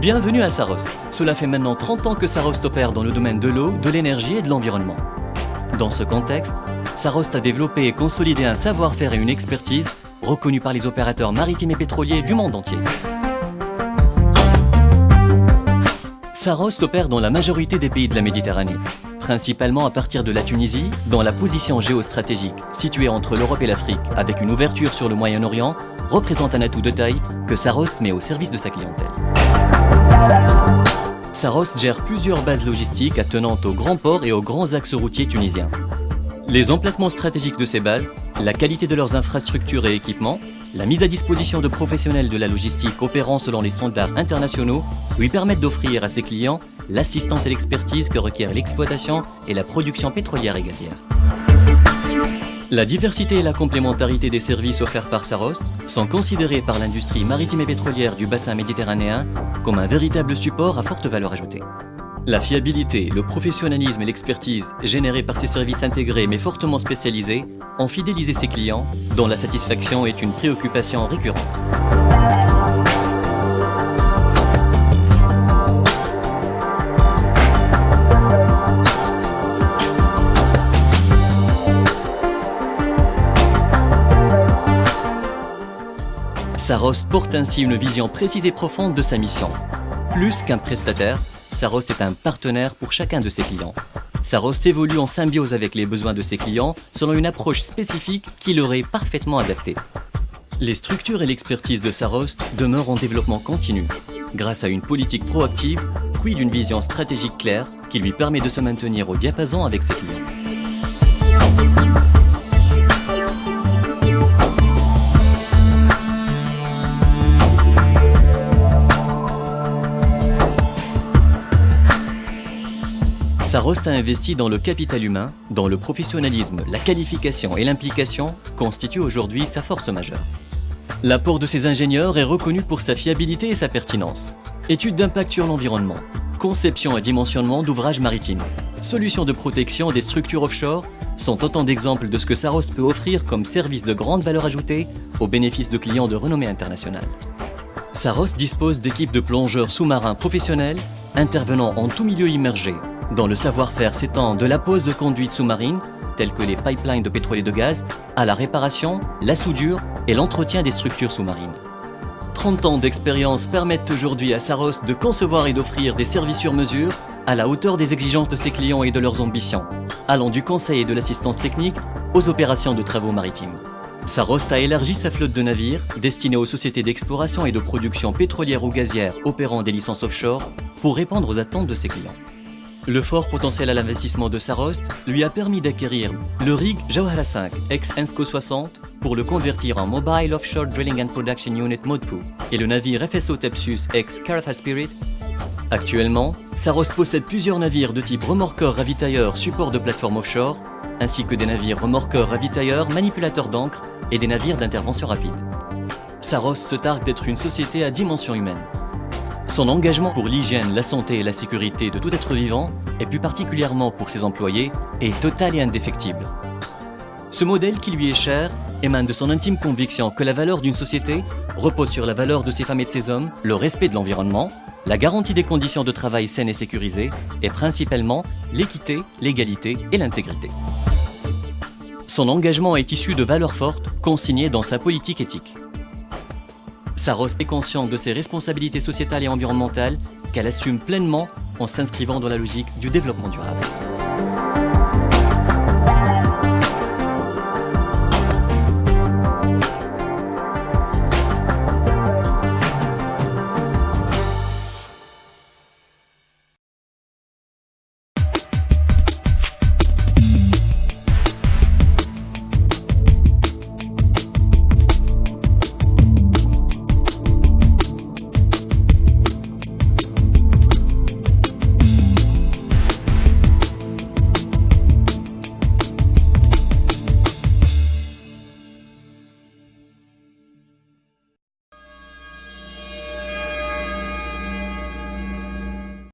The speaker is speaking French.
Bienvenue à Sarost. Cela fait maintenant 30 ans que Sarost opère dans le domaine de l'eau, de l'énergie et de l'environnement. Dans ce contexte, Sarost a développé et consolidé un savoir-faire et une expertise reconnus par les opérateurs maritimes et pétroliers du monde entier. Sarost opère dans la majorité des pays de la Méditerranée, principalement à partir de la Tunisie, dans la position géostratégique située entre l'Europe et l'Afrique, avec une ouverture sur le Moyen-Orient, représente un atout de taille que Sarost met au service de sa clientèle. Sarost gère plusieurs bases logistiques attenantes aux grands ports et aux grands axes routiers tunisiens. Les emplacements stratégiques de ces bases, la qualité de leurs infrastructures et équipements, la mise à disposition de professionnels de la logistique opérant selon les standards internationaux lui permettent d'offrir à ses clients l'assistance et l'expertise que requiert l'exploitation et la production pétrolière et gazière. La diversité et la complémentarité des services offerts par Sarost sont considérés par l'industrie maritime et pétrolière du bassin méditerranéen comme un véritable support à forte valeur ajoutée. La fiabilité, le professionnalisme et l'expertise générés par ces services intégrés mais fortement spécialisés ont fidélisé ses clients, dont la satisfaction est une préoccupation récurrente. Sarost porte ainsi une vision précise et profonde de sa mission. Plus qu'un prestataire, Sarost est un partenaire pour chacun de ses clients. Sarost évolue en symbiose avec les besoins de ses clients selon une approche spécifique qui leur est parfaitement adaptée. Les structures et l'expertise de Sarost demeurent en développement continu, grâce à une politique proactive, fruit d'une vision stratégique claire qui lui permet de se maintenir au diapason avec ses clients. Sarost a investi dans le capital humain, dont le professionnalisme, la qualification et l'implication constituent aujourd'hui sa force majeure. L'apport de ses ingénieurs est reconnu pour sa fiabilité et sa pertinence. Études d'impact sur l'environnement, conception et dimensionnement d'ouvrages maritimes, solutions de protection des structures offshore sont autant d'exemples de ce que Sarost peut offrir comme service de grande valeur ajoutée au bénéfice de clients de renommée internationale. Sarost dispose d'équipes de plongeurs sous-marins professionnels intervenant en tout milieu immergé, dont le savoir-faire s'étend de la pose de conduites sous-marines, telles que les pipelines de pétrole et de gaz, à la réparation, la soudure et l'entretien des structures sous-marines. 30 ans d'expérience permettent aujourd'hui à Sarost de concevoir et d'offrir des services sur mesure à la hauteur des exigences de ses clients et de leurs ambitions, allant du conseil et de l'assistance technique aux opérations de travaux maritimes. Sarost a élargi sa flotte de navires destinés aux sociétés d'exploration et de production pétrolière ou gazière opérant des licences offshore pour répondre aux attentes de ses clients. Le fort potentiel à l'investissement de Sarost lui a permis d'acquérir le rig Jawhara 5 ex-Ensco 60 pour le convertir en Mobile Offshore Drilling and Production Unit Modpu et le navire FSO Tepsus ex-Carafa Spirit. Actuellement, Sarost possède plusieurs navires de type remorqueur ravitailleur support de plateforme offshore, ainsi que des navires remorqueurs ravitailleurs manipulateurs d'encre et des navires d'intervention rapide. Sarost se targue d'être une société à dimension humaine. Son engagement pour l'hygiène, la santé et la sécurité de tout être vivant, et plus particulièrement pour ses employés, est total et indéfectible. Ce modèle qui lui est cher émane de son intime conviction que la valeur d'une société repose sur la valeur de ses femmes et de ses hommes, le respect de l'environnement, la garantie des conditions de travail saines et sécurisées, et principalement l'équité, l'égalité et l'intégrité. Son engagement est issu de valeurs fortes consignées dans sa politique éthique. Sarost est consciente de ses responsabilités sociétales et environnementales qu'elle assume pleinement en s'inscrivant dans la logique du développement durable.